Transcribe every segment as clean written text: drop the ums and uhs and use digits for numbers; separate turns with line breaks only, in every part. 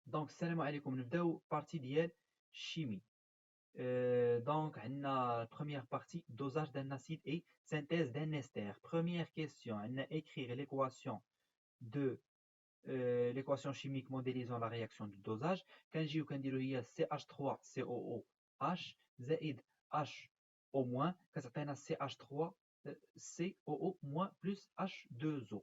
دونك السلام عليكم. نبداو بارتي ديال الشيمي. دونك عندنا première partie dosage d'un acide et synthèse d'un ester. Première question, عندنا écrire l'équation de l'équation chimique modélisant la réaction du dosage. كنجيو كنديرو هي CH3COOH زائد HO- كتعطينا CH3COO- plus H2O.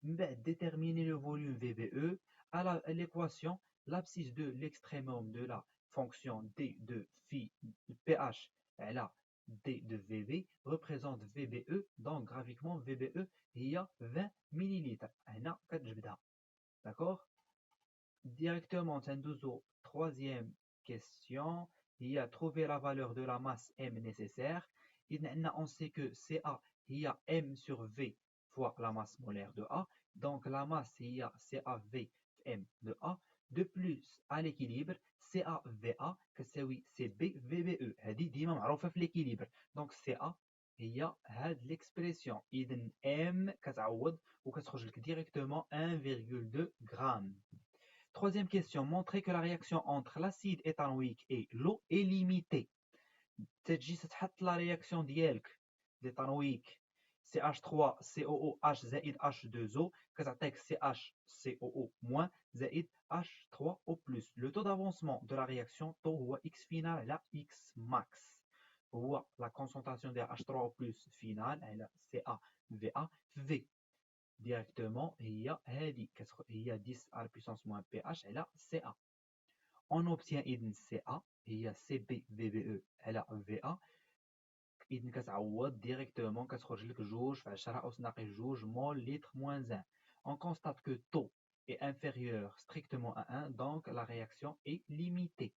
من بعد déterminer le volume VBE à l'équation. L'abscisse de l'extrémum de la fonction d de phi pH على d de VB représente VBE. Donc graphiquement VBE هي 20 millilitres. هنا كتجبدها. D'accord. Directement تندوزو troisième question. هي trouver la valeur de la masse M nécessaire. إذن on sait que CA هي M sur V fois la masse molaire de A. Donc la masse هي CAV M de A. De plus à l'équilibre CAVA كتساوي CB VBE. هذه ديما معروفة في l'équilibre. Donc CA هي هاد l'expression. إذن M كتعوض وكتخرج لك directement 1,2 grammes. Troisième question, montrer que la réaction entre l'acide éthanoïque et l'eau est limitée. تجي تحط la réaction ديالك l'éthanoïque CH3COOH زائد H2O كتعطيك CHCOO- زائد H3O+. Le taux d'avancement de la réaction taux هو X final على X max. هو la concentration de H3O+ final على CaVA V. Directement هي هذه هي 10 à la puissance moins pH على CA. On obtient إذن CA هي CB VBE على VA. إذن كتعوض directement كتخرج لك 2 في 10 أس ناقص 2 مول لتر moins 1. On constate que taux est inférieur strictement à 1, donc la réaction est limitée.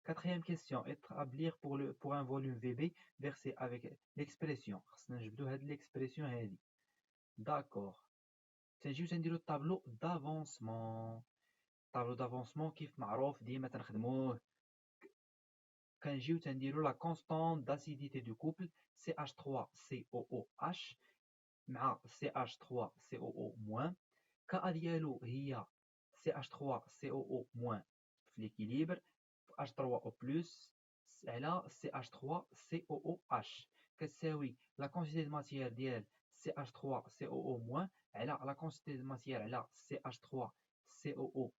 Quatrième question, établir pour un volume VB versé avec l'expression. خصنا نجبدو هاد l'expression هذه. D'accord. تنجيو تنديرو الطابلو دافونسمون. الطابلو دافونسمون كيف معروف ديما تنخدموه. كنجيو تنديرو لا كونستانت داسيديتي دو كوبل CH3COOH مع CH3COO-. كا ديالو هي CH3COO- في ليكيليبر H3O+ على CH3COOH كتساوي لا كونتيتي دو ماتيير ديال CH3COO- على لا كونتيتي دو ماتيير على CH3COOH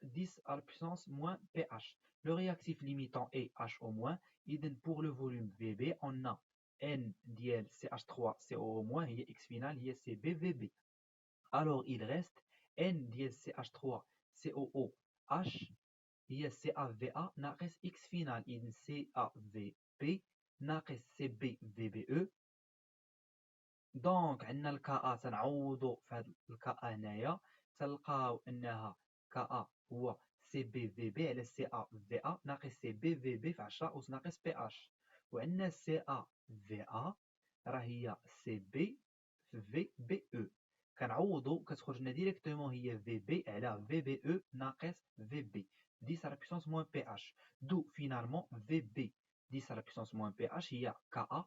10 à la puissance moins pH. Le réactif limitant est HO-. إذن pour le volume VB on a N ديال CH3COO- هي X final هي CBVB. Alors il reste N ديال CH3COOH هي CAVA ناقص X final. إذن CAVP ناقص CBVBE. دونك عندنا الكا تنعوضو في هاد الكا هنايا تلقاو انها كا هو سي بي في بي على سي ا في ا ناقص سي بي في بي في 10 أس ناقص بي اش. وعندنا سي ا في ا راه هي سي بي في بي او. كنعوضو كتخرج لنا ديريكتومون هي في بي على في بي او ناقص في بي 10 على بيسونس موان بي اش. دو فينالمون في بي 10 على بيسونس موان بي اش هي كا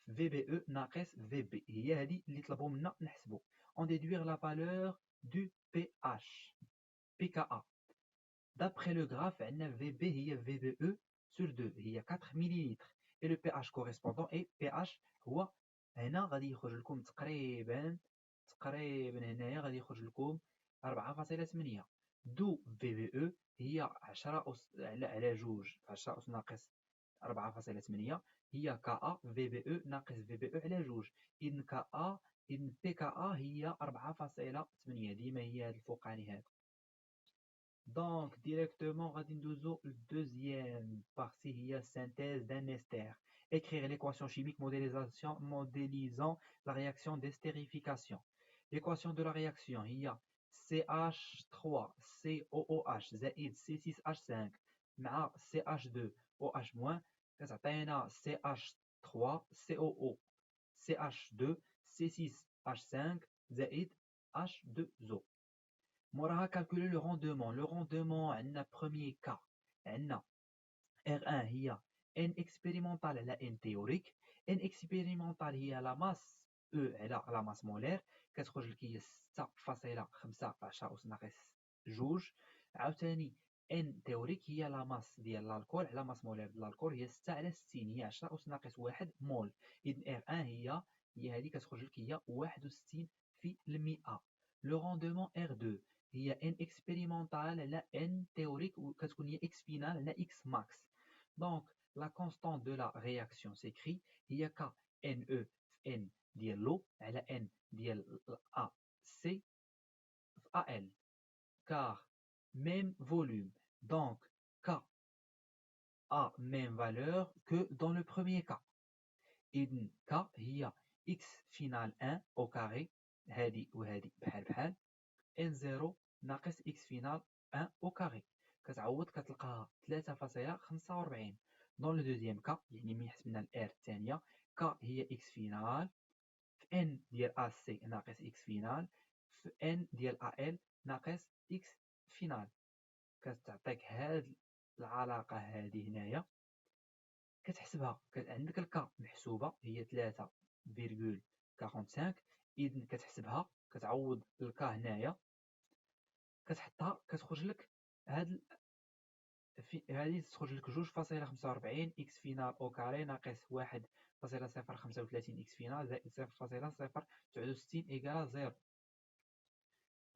VBE ناقص VB. هي هذه اللي طلبوا منا نحسبوا. On déduire la valeur du pH pKa. D'après le graphe عندنا VB هي VBE sur 2 هي 4 millilitres et le pH correspondant est pH هو هنا غادي يخرج لكم تقريبا هنايا غادي يخرج لكم 4.8. دو VBE هي 10 على 2 في 10 أس ناقص 4.8 هي كا في بي او ناقص في بي او على 2. إذن كا إذن بي كا هي 4.8 ديما هي هاد الفوقاني هذا. دونك ديريكتومون غادي ندوزو للدوزيام بارتي هي synthèse d'un ester. Écrire l'équation chimique modélisant la réaction d'estérification. L'équation de la réaction هي CH3COOH زائد C6H5 مع CH2OH- كتعطينا CH3COO CH2 C6H5 زائد H2O. موراها calculer le rendement. Le rendement عندنا premier cas عندنا R1 هي N expérimental على N théorique. N expérimental هي la masse E على la masse molaire كتخرج لك هي 6.5 في 10 أس ناقص جوج. عاوتاني ان تيوريك هي لا ماس ديال الكول على ماس مولير ديال الكول هي 6 على 60 هي 10 أس ناقص 1 مول. اذا ار 1 هي هذه كتخرج لك هي 61 في المئة. لو روندومون ار 2 هي ان اكسبيريمونتال على ان تيوريك وكتكون هي اكس فينال على اكس ماكس. دونك لا كونستانت دو لا رياكسيون سيكري هي ك ان او في ان ديال لو على ان ديال ا سي في ا ال car même volume. Donc, K a même valeur que dans le premier cas. إذن K هي x final 1 au carré هادي وهادي بحال بحال N0 ناقص x final 1 au carré. كتعوض كتلقاها 3.45. dans le deuxième cas يعني ملي حسبنا ال R الثانية K هي x final في N ديال AC ناقص x final في N ديال AL ناقص x final. كتعطيك هاد العلاقة هادي هنايا كتحسبها عندك الكا محسوبة هي 3.45. إذن كتحسبها كتعوض الكا هنايا كتحطها كتخرج لك هاد هادي تخرج لك 2.45 إكس فينال أو كاري ناقص 1.035 إكس فينال زائد 0.069 إيكالا 0.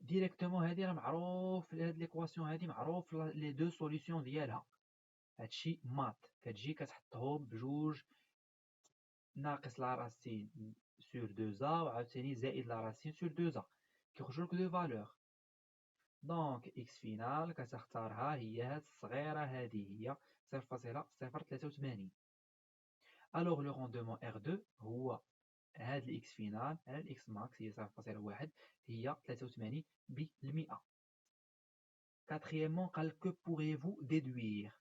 ديريكتومون هادي راه معروف هاد ليكواسيون هادي معروف لي دو سوليسيون ديالها. هادشي مات كتجي كتحطهم بجوج ناقص لا راسين سور دوزا وعاوتاني زائد لا راسين سور دوزا كيخرجوا لك دو فالور. دونك اكس فينال كتختارها هي هاد الصغيره هادي هي 0.083. الوغ لو روندومون ار 2 هو هاد الاكس فينال على الاكس ماكس هي 0.1 هي 83%. Quatrièmement, que pourriez-vous déduire?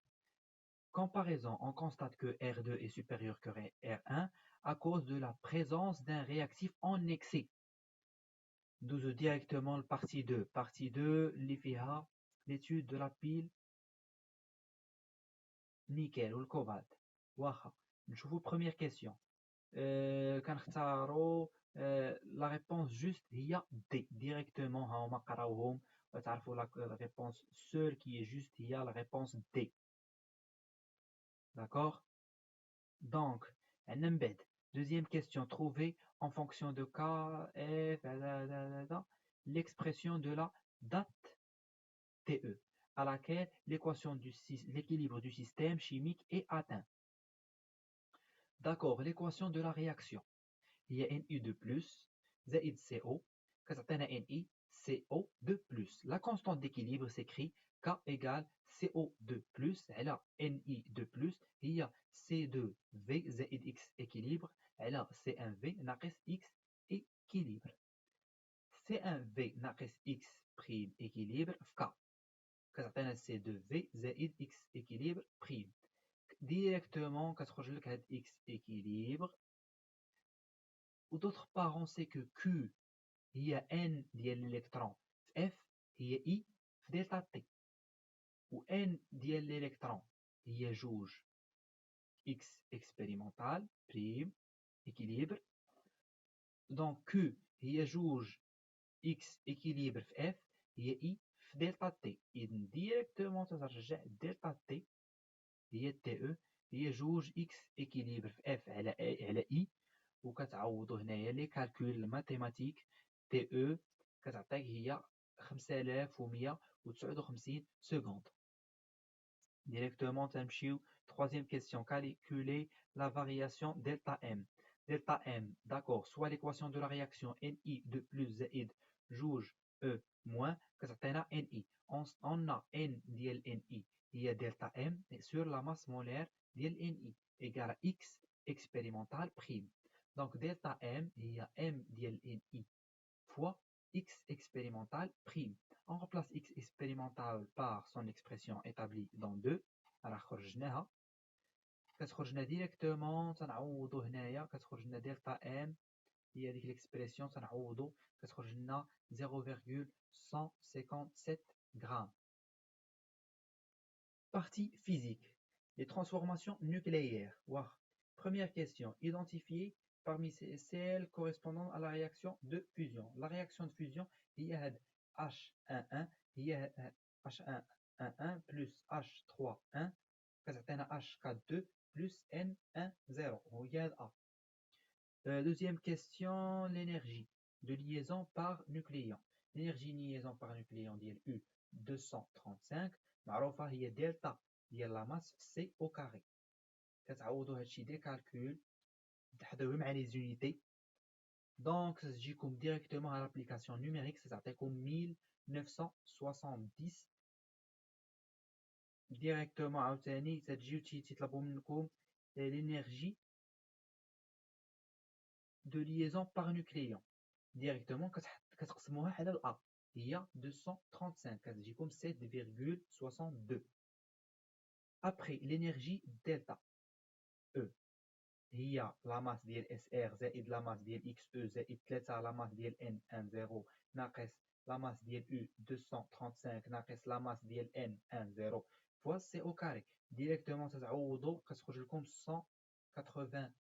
Comparaison, on constate que R2 est supérieur que R1 à cause de la présence d'un réactif en excès. Nous directement le partie 2. Partie 2, l'IFIHA, l'étude de la pile nickel ou le cobalt. Waha. Je vous première question. La réponse juste, il y a D. Directement, la réponse seule qui est juste, il y a la réponse D. D'accord? Donc, deuxième question, trouver en fonction de K, F, l'expression de la date TE, à laquelle l'équilibre du système chimique est atteint. D'accord, l'équation de la réaction. Il y a NU2+, زائد CO, كتعطينا NI, CO2+. La constante d'équilibre s'écrit K égale CO2+, على NI2+, هي C2V زائد X équilibre على C1V ناقص X équilibre. C1V ناقص X prime équilibre في K. كتعطينا C2V زائد X équilibre prime. Directement كتخرج لك هاد X équilibre. Ou d'autre part on sait que Q هي N ديال الإلكترون في F هي I في دلتا T. و N ديال الإلكترون هي جوج X expérimental prime équilibre. Donc Q هي جوج X équilibre في F هي I في دلتا T. إذن ديريكتومون تترجع دلتا T هي TE هي جوج X équilibre في F على I. وكتعوضو هنايا لي كالكول الماتيماتيك TE كتعطيك هي 5159 سكوند. Directement تنمشيو troisième question, calculer la variation delta M. Delta M, d'accord, soit l'équation de la réaction Ni de plus زائد جوج E moins كتعطينا Ni. On a N ديال Ni هي delta M sur la masse molaire ديال Ni égale à X expérimental prime. Donc delta M هي M ديال Ni fois X expérimental prime. On remplace X expérimental par son expression établie dans 2. راه خرجناها كتخرج لنا ديريكتومون تنعوضو هنايا كتخرج لنا دلتا ام هي هذيك ليكسبرسيون تنعوضو كتخرج لنا 0,157 غرام. Partie physique, les transformations nucléaires. Wow. Première question, identifier parmi celles correspondant à la réaction de fusion. La réaction de fusion هي هاد H11 هي H11 plus H31 كتعطينا H42 plus N10 وهي A. Deuxième question, l'énergie de liaison par nucléon. L'énergie de liaison par nucléon ديال U235 معروفة هي دلتا ديال لا ماس سي au carré. كتعوضوا هادشي دي كالكول تحضروه مع لي زونيتي. دونك تجيكم ديريكتومون على لابليكاسيون نيميريك تعطيكم 1970 ديريكتومون. عاوتاني تجيو تيطلبوا منكم l'énergie de liaison par nucléon directement كتقسموها على الA هي 235 كتجيكم 7,62. après l'énergie delta E هي لا ماس ديال SR زائد لا ماس ديال XE زائد 3 لا ماس ديال N10 ناقص لا ماس ديال U235 ناقص لا ماس ديال N10 فوا سي او كاري. ديريكتومون تتعوضوا كتخرج لكم 180.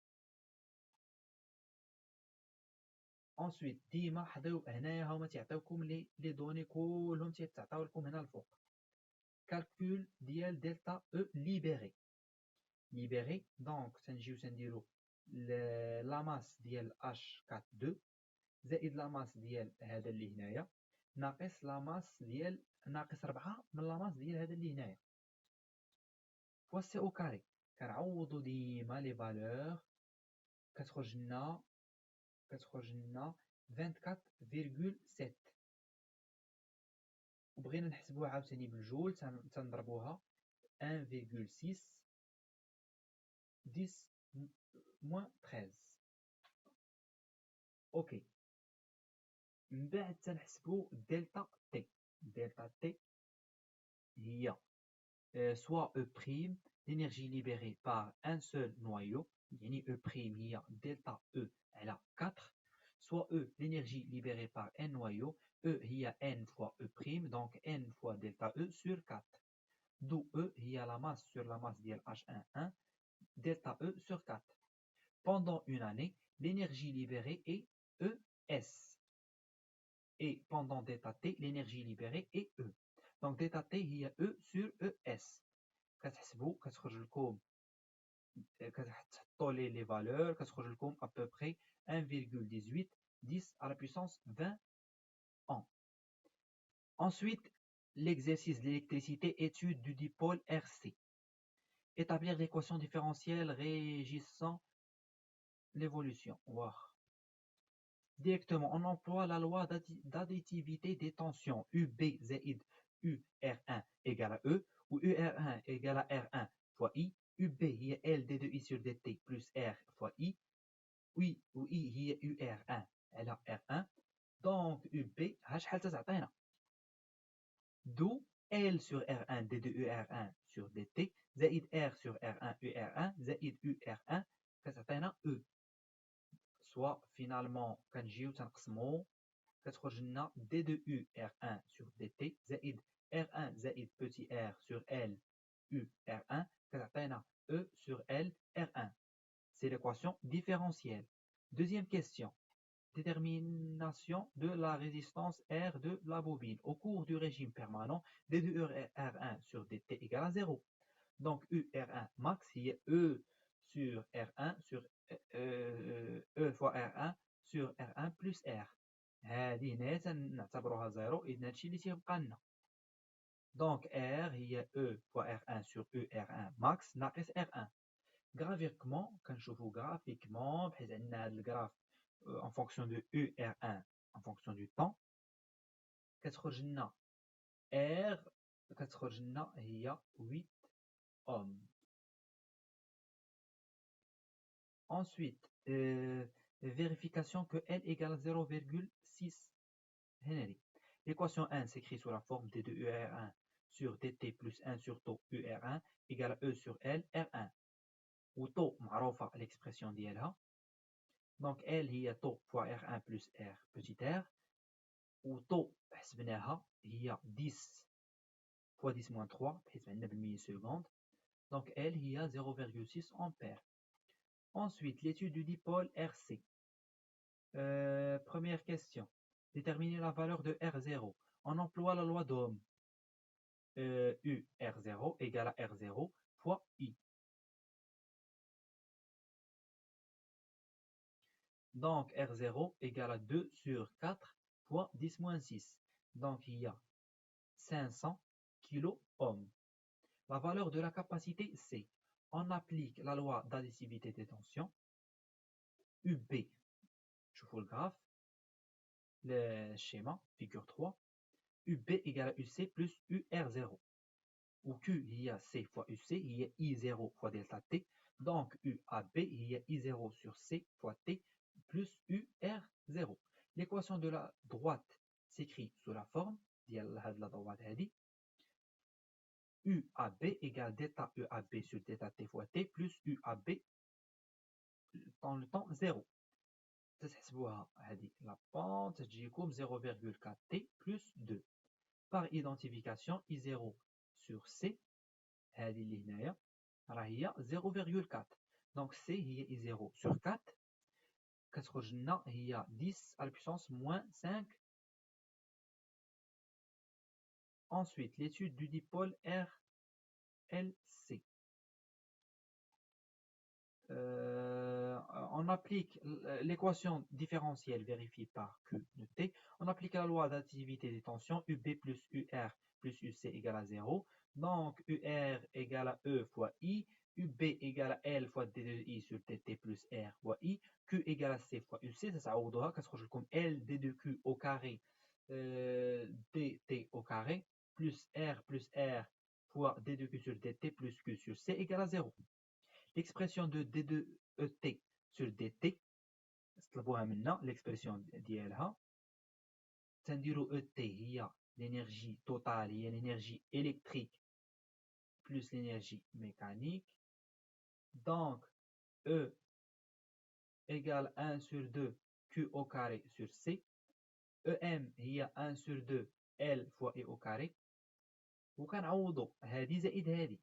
ensuite ديما حضروا هنايا هما تيعطيوكم لي دوني كلهم تيتعطاو لكم هنا الفوق. كالكول ديال دلتا او ليبيري دونك تنجيو تنديرو لا ماس ديال H42 زائد لا ماس ديال هذا اللي هنايا ناقص لا ماس ديال ناقص 4 من لا ماس ديال هذا اللي هنايا فوا سي او كاري. كنعوضو ديما لي فالور كتخرج لنا 24,7. وبغينا نحسبوها عاوتاني بالجول تنضربوها 1,6 10 moins 13. اوكي من بعد تنحسبو دلتا تي. دلتا تي هي soit E prime l'énergie libérée par un seul noyau يعني E prime هي delta E على 4 soit E l'énergie libérée par un noyau E هي N fois E prime donc N fois delta E sur 4 d'où E هي la masse sur la masse ديال H11 delta E sur 4. Pendant une année l'énergie libérée est ES et pendant delta T l'énergie libérée est E. Donc delta T هي E sur ES. كتحسبوا كتخرج لكم كتحطوا لي فالور كتخرج لكم à peu près 1,18 10 à la puissance 20 ans. Ensuite l'exercice de l'électricité, étude du dipôle RC. Établir l'équation différentielle régissant l'évolution. Wow. Directement on emploie la loi d'additivité des tensions UB زائد UR1 égale à E où UR1 égale à R1 fois I UB هي L d2I sur dt plus R fois I oui où I هي UR1 على R1 donc UB ها شحال تتعطينا d'où L sur R1 d2UR1 sur dt زائد R sur R1 UR1 زائد UR1 كتعطينا E. soit finalement كنجيو تنقسمو كتخرج لنا d2U R1 sur dt زائد R1 زائد petit r sur L U R1 كتعطينا E sur L R1. C'est l'équation différentielle. Deuxième question. Détermination de la résistance R de la bobine. Au cours du régime permanent, d2 R1 sur dt égale à 0. Donc U R1 max est E sur R1 sur E fois R1 sur R1 plus R. هذه هنايا تنعتبروها 0 إذن هادشي اللي تيبقى لنا. Donc R هي E fois R1 sur E R1 max ناقص R1. Graphiquement كنشوفو graphiquement بحيث عندنا هاد الجراف en fonction de U R1 en fonction du temps كتخرج لنا R كتخرج لنا هي 8 ohms. Ensuite, vérification que L égale 0,6 Henry. L'équation 1 s'écrit sous la forme d de UR1 sur dt plus 1 sur taux UR1 égale à E sur L R1. Ou taux معروفة l'expression ديالها. Donc L هي taux fois R1 plus R petit r. Ou taux حسبناها هي 10 fois 10 moins 3 بحيث عندنا بالمليسكوند. Donc L هي 0,6 ampères. Ensuite, l'étude du dipôle RC. Première question. Déterminer la valeur de R0. On emploie la loi d'Ohm. U R0 égale à R0 fois I. Donc R0 égale à 2 sur 4 fois 10 moins 6. Donc il y a 500 kOhms. La valeur de la capacité C. On applique la loi d'additivité des tensions. UB, je vous le graphe, le schéma, figure 3. UB égale à UC plus UR0. Où Q, il y a C fois UC, il y a I0 fois delta T. Donc UAB, il y a I0 sur C fois T plus UR0. L'équation de la droite s'écrit sous la forme ديال la droite هذه. UAB égale delta EAB sur delta T fois T plus UAB dans le temps 0. تحسبوها هذه la pente تجيكم 0,4 T plus 2. Par identification I0 sur C هذه اللي هنايا راه هي 0,4. donc C هي I0 sur 4 كتخرج لنا هي 10 à la puissance moins 5. Ensuite, l'étude du dipôle RLC. On applique l'équation différentielle vérifiée par Q de T. On applique la loi d'additivité des tensions UB plus UR plus UC égale à 0. Donc UR égale à E fois I. UB égale à L fois D de I sur DT plus R fois I. Q égale à C fois UC. Ça s'عوضوها كتخرج لكم L D de Q au carré DT au carré plus R fois D de Q sur DT plus Q sur C égale à 0. L'expression de D de ET sur DT, l'expression ديالها تنديرو ET هي l'énergie totale هي l'énergie électrique plus l'énergie mécanique. Donc E égale 1 sur 2 Q au carré sur C. EM هي 1 sur 2 L fois E au carré. وكنعوضو هذه زائد هذه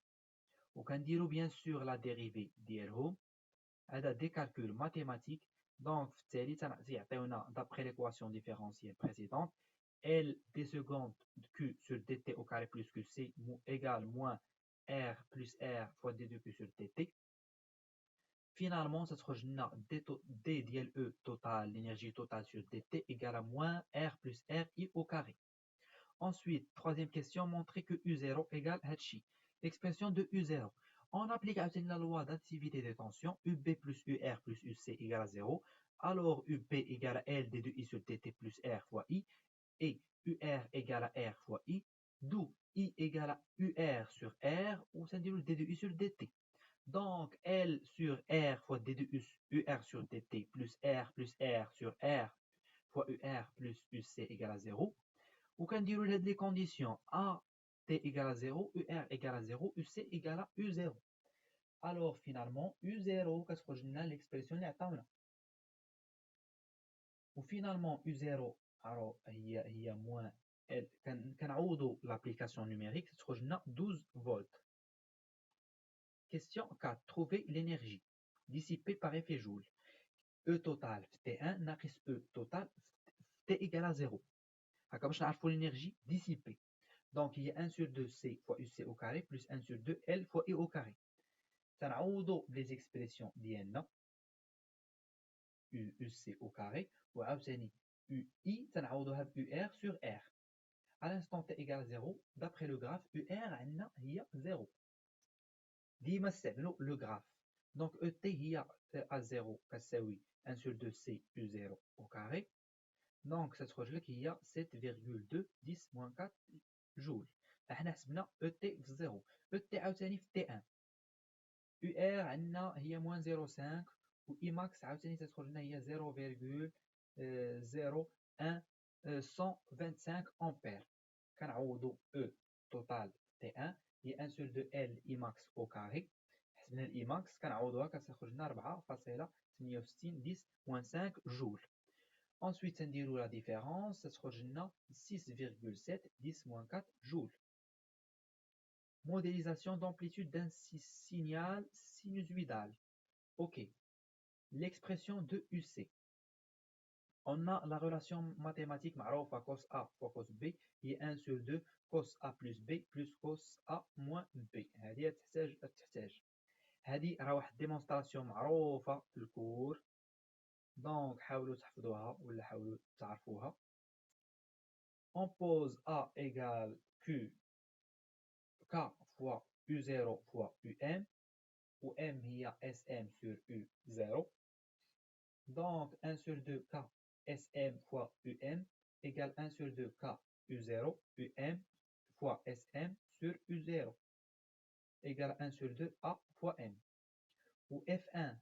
وكنديرو bien sûr la dérivée ديالهم. هذا des calculs mathématiques. Donc في التالي تيعطيونا d'après l'équation différentielle précédente L d seconde Q sur dt au carré plus QC égale moins R plus R fois d de Q sur dt. Finalement ça تخرج لنا d ديال E total l'énergie totale sur dt égale à moins R plus R I au carré. Ensuite, troisième question, montrer que U0 égale Hachi. L'expression de U0. On applique la loi d'additivité des tensions, UB plus UR plus UC égale à 0. Alors UB égale à L d de I sur dt plus R fois I. Et UR égale à R fois I. D'où I égale à UR sur R ou ça dit le d de I sur dt. Donc L sur R fois d de UR sur dt plus R sur R fois UR plus UC égale à 0. وكنديرو لهاد لي كونديسيون A T égale à 0, UR égale à 0, UC égale à U0. Alors finalement U0 كتخرج لنا l'expression اللي عطاونا. وفينالمون U0 هي moins كنعوضو l'application numérique تخرج لنا 12 volts. Question 4. Trouver l'énergie dissipée par effet Joule. E total T1 ناقص E total T égale à 0. هكا باش نعرفوا l'énergie dissipée. Donc il y a 1 sur 2 C fois UC au carré plus 1 sur 2 L fois I au carré. تنعوضوا les expressions ديالنا UC au carré وعاوتاني UI تنعوضوها ب UR sur R. À l'instant T égale 0, d'après le graphe UR عندنا هي 0. ديما نستعملوا le graphe. Donc ET هي à 0 كتساوي 1 sur 2 C U0 au carré. Donc ça تخرج لك هي 7,2 10 moins 4 جول. احنا حسبنا ET في 0. ET عاوتاني في T1. UR عندنا هي moins 0,5 و Emax عاوتاني تخرج لنا هي 0,0125 ampères. كنعوضو E total T1 هي 1 sur 2 L Emax au carré. حسبنا الإيماكس كنعوضوها كتخرج لنا 4,68 10 moins 5 جول. Ensuite, نديرو la différence, ça تخرج لنا 6,7 10 moins 4 joules. Modélisation d'amplitude d'un signal sinusoïdal. Ok. L'expression de UC. On a la relation mathématique معروفة cos A fois cos B هي 1 sur 2 cos A plus B plus cos A moins B. هذه تحتاج هذه راه واحد ديمونستراسيون معروفة في الكور، دونك حاولوا تحفظوها ولا حاولوا تعرفوها. On pose A égale Q K fois U0 fois UM où M هي SM sur U0. Donc 1 sur 2 K SM fois UM égale 1 sur 2 K U0 UM fois SM sur U0 égale 1 sur 2 A fois M. و F1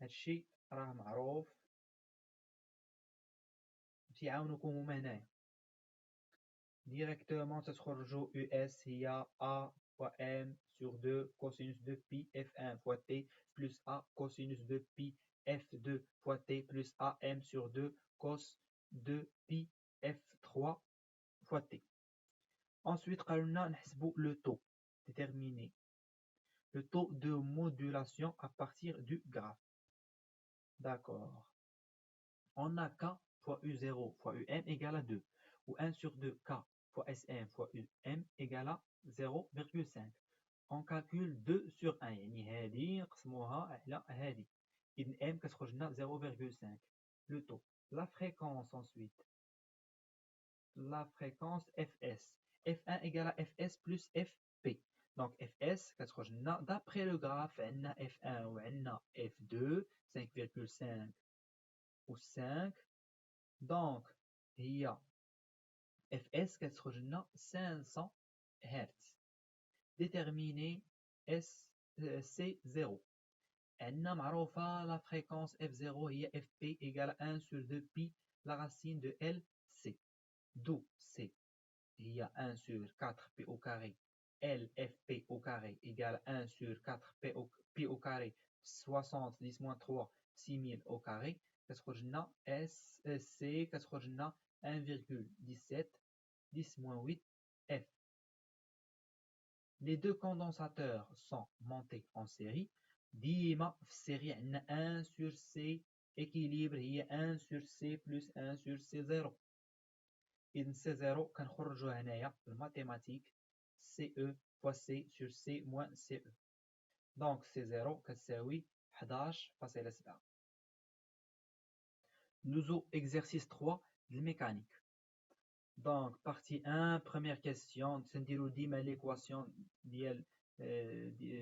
هادشي راه معروف تيعاونكم هما هنايا ديريكتومون تتخرجوا US هي A fois M sur 2 cosinus de pi F1 fois T plus A cosinus de pi F2 fois T plus AM sur 2 cos de pi F3 fois T. Ensuite, قالوا نحسبوا le taux, déterminer le taux de modulation à partir du graphe. D'accord. On a K fois U0 fois UM égale à 2, ou 1 sur 2 K fois SM fois UM égale à 0,5. On calcule 2 sur 1, يعني هذه نقسموها على هذه. إذن M كتخرج لنا 0,5. Le taux. La fréquence ensuite. La fréquence Fs. F1 égale à Fs plus Fp. Donc Fs كتخرج لنا d'après le graphe عندنا F1 وعندنا F2 5,5 و 5. Donc هي Fs كتخرج لنا 500 Hz. Déterminer C0. عندنا معروفة la fréquence F0 هي Fp égale 1 sur 2 pi la racine de Lc. D'où C هي 1 sur 4 pi au carré LFP au carré égale 1 sur 4 pi au carré 60 10 moins 3 6000 au carré. كتخرج لنا C كتخرج لنا 1,17 10 moins 8 F. Les deux condensateurs sont montés en série. ديما في السيري عندنا 1 sur C équilibre هي 1 sur C plus 1 sur C0. إذن C0 كنخرجوها هنايا في الماتيماتيك CE fois C sur C moins CE. Donc C0 كتساوي 11,7. Nous exercice 3 de mécanique. Donc partie 1 première question سنديرو ديما l'équation ديال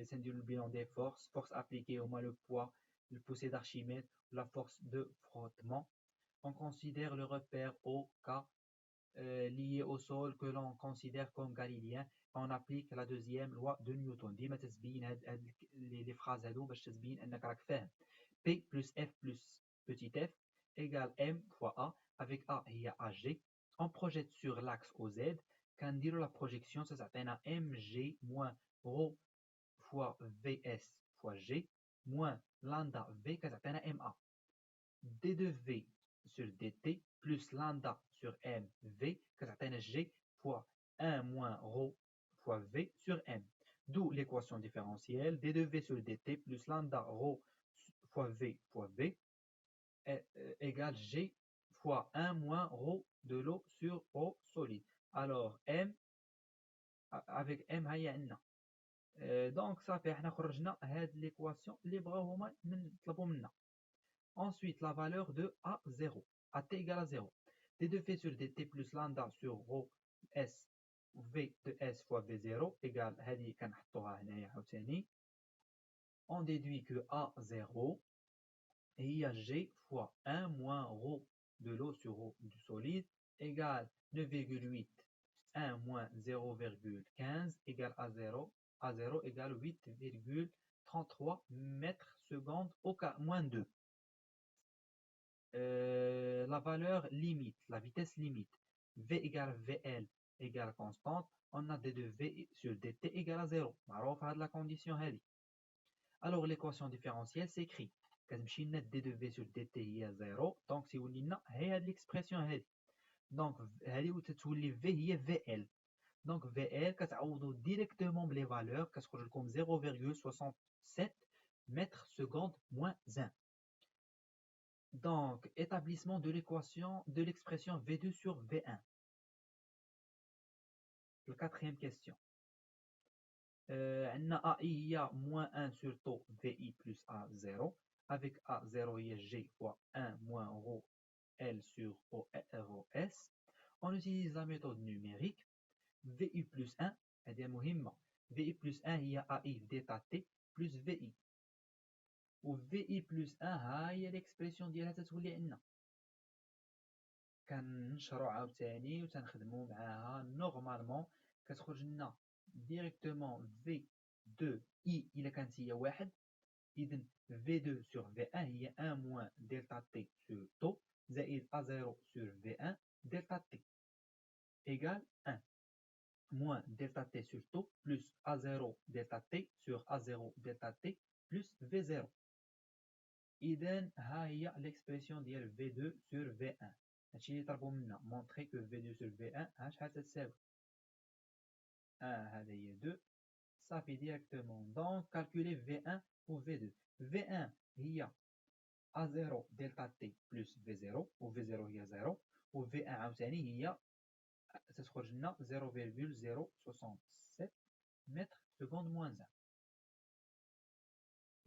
سنديرو le bilan des forces appliquées au moins le poids le poussée d'Archimède la force de frottement. On considère le repère OK lié au sol que l'on considère comme galiléen. On applique la deuxième loi de Newton. ديما تتبين هاد les phrases هادو باش تتبين انك راك فاهم. P plus F plus petit f égale M fois A avec A هي AG. On projette sur l'axe OZ. كنديرو la projection ça تعطينا MG moins ρ fois VS fois G moins lambda V كتعطينا MA. D de V sur dt plus lambda sur mv كتعطينا G fois 1 moins ρ fois V sur M. D'où l'équation différentielle d de V sur dt plus lambda ρ fois V égale G fois 1 moins ρ de l'eau sur eau solide. Alors M avec M هي عندنا. Donc صافي حنا خرجنا هاد l'équation اللي بغاو هما نطلبوا منا. Ensuite, la valeur de A0, AT égale à 0. D de V sur dt plus lambda sur ρ S V de S fois V0 égale هذه كنحطوها هنايا عاوتاني. On déduit que A0 هي G fois 1 moins ρ de l'eau sur ρ du solide égale 9,8 1 moins 0,15 égale A0. A0 égale 8,33 mètres secondes au moins 2. La valeur limite, la vitesse limite, V égale VL égale constante, on a D de V sur dt égale à 0. معروف هاد la condition هذه. Alors l'équation différentielle s'écrit كتمشي لنا D de V sur dt هي 0. Donc si ولينا هي هاد l'expression هذه. Donc هذه تتولي V هي VL. Donc VL كتعوضوا directement بلي valeurs كتخرج لكم 0,67 mètres secondes moins 1. Donc, établissement de l'équation de l'expression V2 sur V1. La quatrième question. AI هي moins 1 sur taux VI plus A0 avec A0 هي G fois 1 moins ρ L sur ORS. On utilise la méthode numérique. VI plus 1 هذه مهمة. VI plus 1 هي AI في ديتا T plus VI. و VI plus 1 ها هي l'expression ديالها تتولي عندنا. كنشرو عاوتاني وتنخدمو معاها نورمالمون كتخرج لنا ديريكتومون V2I إلا كانت هي واحد. إذن V2 sur V1 هي 1 moins delta T sur taux زائد A0 sur V1 delta T égale 1 moins delta T sur taux plus A0 delta T sur A0 delta T plus V0. إذن ها هي l'expression ديال V2 sur V1. هادشي اللي طلبو منا montrer que V2 sur V1 ها شحال تتساوي 1 هذا هي 2 صافي ديريكتومون. دونك calculer V1 و V2. V1 هي A0 delta T plus V0 و V0 هي 0 و V1 عاوتاني هي تتخرج لنا 0,067 متر سكوند موان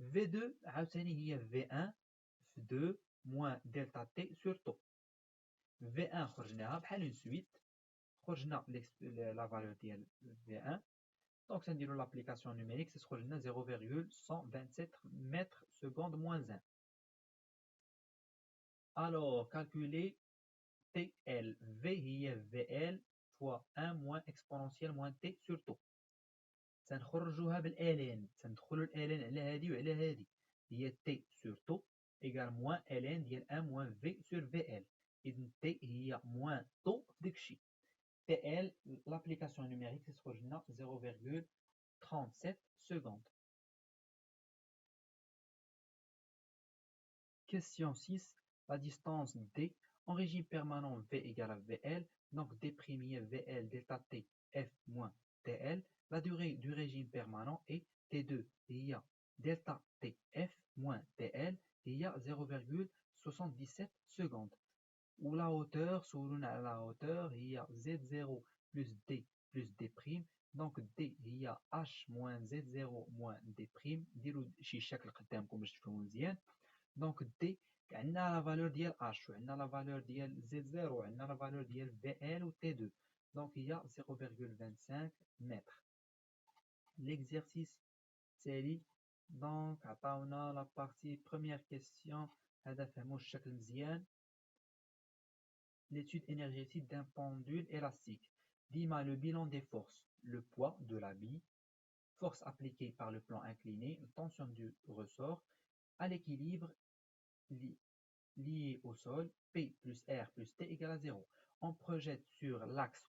1. V2 عاوتاني هي V1 في 2 moins delta T sur taux. V1 خرجناها بحال اون سويت خرجنا لا فالور ديال V1 دونك تنديرو لابليكاسيون نوميريك تتخرج لنا 0,127 متر سكوند موان 1. Alors, calculer TL. V هي VL fois 1 moins exponentielle moins T sur taux. تنخرجوها بالالين تندخلو الالين على هادي وعلى هادي هي T sur taux égal moins ln ديال 1 moins V sur VL. إذن T هي moins taux في داكشي. TL l'application numérique تتخرج لنا 0,37 secondes. Question 6. La distance D en régime permanent V égale à VL, donc D' VL delta T F moins TL. La durée du régime permanent est T2 هي delta T F moins TL هي 0,77 secondes. Ou la hauteur, سولونا على la hauteur هي Z0 plus D plus D'. donc D هي H moins Z0 moins D'. ديروا شي شكل قدامكم باش تفهموا مزيان. دونك D عندنا لا فالور ديال H وعندنا لا فالور ديال Z0 وعندنا لا فالور ديال VL و T2 دونك هي 0,25 متر. L'exercice التالي دونك عطاونا لا بارتي بروميير كيسيون هذا فهموا الشكل مزيان. L'étude énergétique d'un pendule élastique. Dima le bilan des forces, le poids de la bille, force appliquée par le plan incliné, tension du ressort, à l'équilibre lié au sol, P plus R plus T égale à 0. On projette sur l'axe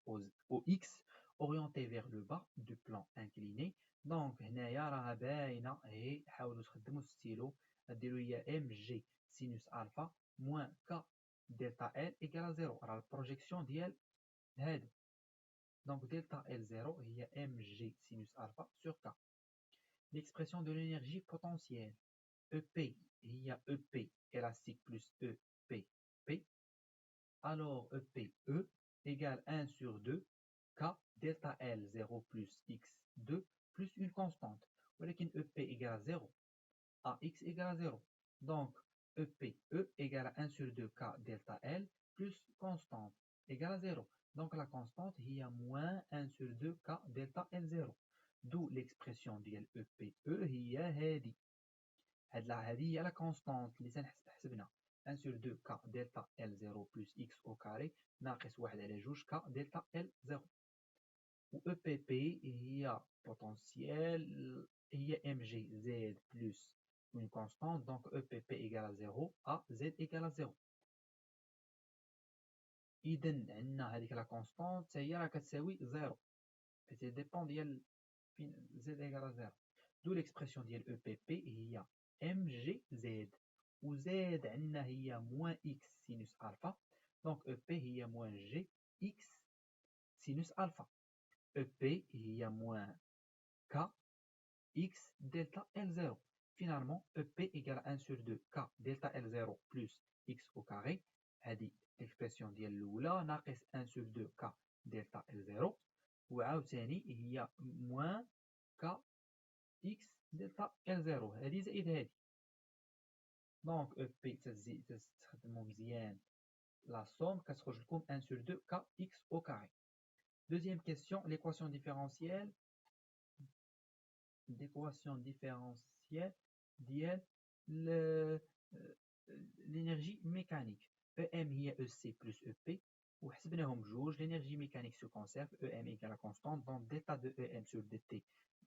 OX orienté vers le bas du plan incliné. Donc هنايا راها باينه اهي حاولوا تخدموا ستيلو ديروا هي mg sinus alpha moins k delta L égale à 0 راه البروجيكسيون ديال هادو. donc delta L0 هي mg sinus alpha sur k. L'expression de l'énergie potentielle EP هي EP élastique plus EPP. alors EPE égale 1 sur 2 K delta L0 plus X2 plus une constante. ولكن EP égale à 0 AX égale à 0. donc EPE égale à 1 sur 2 K delta L plus constante égale à 0. donc la constante هي moins 1 sur 2 K delta L0. d'où l'expression ديال EPE هي هذه. هذه هي لا كونستانت اللي تنحسبنا 1 sur 2 K delta L0 plus X au carré ناقص 1 على 2 K delta L0. و EPP هي potentiel هي mg Z plus une constante donc EPP égale à 0 à Z égale à 0. إذن عندنا هذيك لا كونستانت هي راه كتساوي 0 حيت ديبون ديال فين Z égale à 0. d'où l'expression ديال EPP هي mgz و Z عندنا هي moins X sinus alpha donc EP هي moins G X sinus alpha. EP هي moins K X delta L0 Finalement, EP égale 1 sur 2 K delta L0 plus X au carré. هذه l'expression ديال الأولى ناقص 1 sur 2 K delta L0 وعاوتاني هي موان K X delta L0 هذه زائد هذه. دونك EP تستخدمو مزيان la somme كتخرج لكم 1 sur 2 K X au carré. Deuxième question, l'équation différentielle ديال l'énergie mécanique. EM هي EC plus EP وحسبناهم بجوج. l'énergie mécanique se conserve, EM égale la constante, donc delta de EM sur dt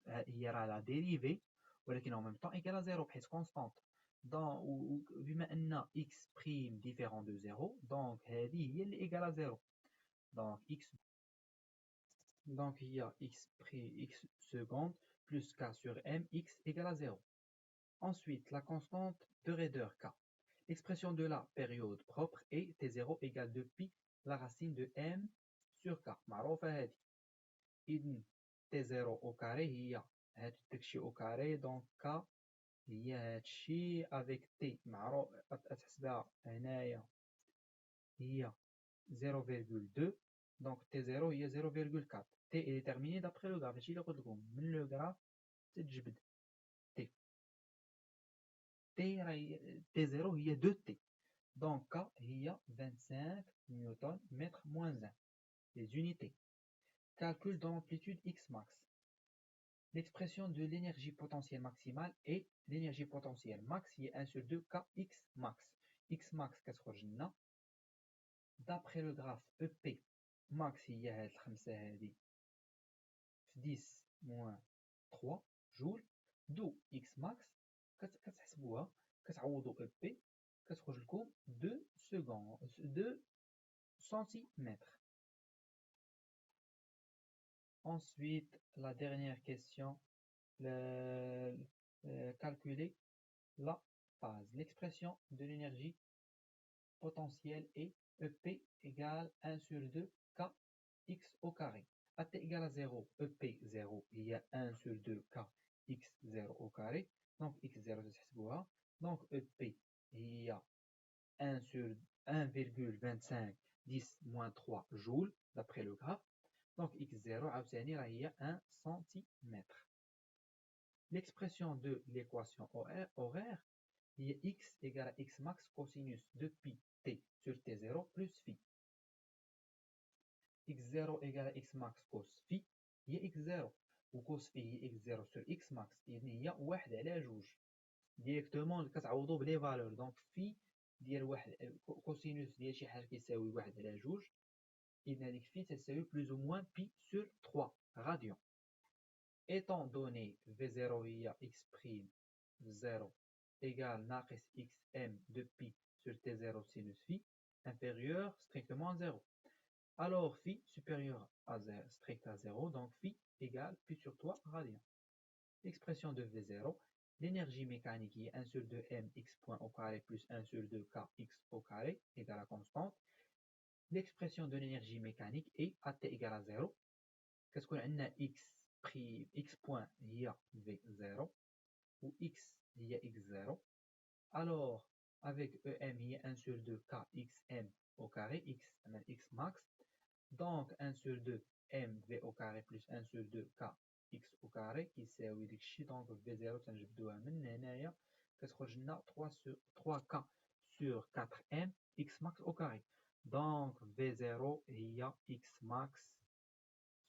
هي راه la dérivée ولكن en même temps égale à 0 بحيث constante. بما أن x prime différent de 0 donc هذه هي اللي égale à 0. Donc il y a x seconde plus k sur m, x égale à 0. Ensuite, la constante de raideur k. L'expression de la période propre est T0 égale 2pi la racine de m sur k. معروفة هذه. إذن T0 au carré هي هادشي au carré donc k هي هادشي avec t معروف تحسبها هنايا هي 0,2 donc T0 هي 0,4. T est déterminé d'après le graphe. هادشي اللي قلت لكم من لو graphe تتجبد T. T0 هي 2T. Donc K هي 25 newton mètre moins 1. Les unités. Calcul de l'amplitude X max. L'expression de l'énergie potentielle maximale est l'énergie potentielle max هي 1 sur 2 Kx max. X max كتخرج لنا d'après le graphe EP max هي هاد الخمسة هادي في 10 moins 3 جول دو X max كتحسبوها كتعوضوا EP كتخرج لكم 2 centimètres. Ensuite, la dernière question, calculer la phase. L'expression de l'énergie potentielle est EP égale 1 sur 2 Kx au carré. À t égale à 0, EP 0, il y a 1 sur 2 Kx 0 au carré. Donc x0 تحسبوها. Donc EP il y a 1 sur 1,25 10 moins 3 joules d'après le graphe. Donc x0 عاوتاني راه هي 1 centimètre. L'expression de l'équation horaire هي x égale à x max cosinus de pi t sur t0 plus phi. x0 égale à x max cos phi هي x0 و cos phi هي x0 sur x max إذن هي 1 على 2 ديريكتومون كتعوضوا بلي فالور. دونك في ديال واحد كوسينوس ديال شي حاجه كيساوي 1 على 2 إذن هذيك في تساوي بلوز او موان بي سور 3 غاديون. étant donné v0 هي x prime 0 égale ناقص xm de pi sur t0 sinus phi inférieur strictement à 0 alors phi supérieur à 0 strict à 0 donc phi égale pi sur 3 radian. L'expression de v0, l'énergie mécanique est 1 sur 2 m x point au carré plus 1 sur 2 k x au carré égale à constante. L'expression de l'énergie mécanique est at égale à 0 كتكون عندنا x point هي v0 و x هي x0 alors avec em هي 1 sur 2 kxm au carré x max donc 1 sur 2 mv au carré plus 1 sur 2 k x au carré كيساوي داكشي. دونك v0 تنجبدوها من هنايا كتخرج لنا 3k sur 4m x max au carré. Donc v0 هي x max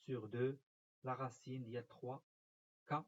sur 2 la racine ديال 3k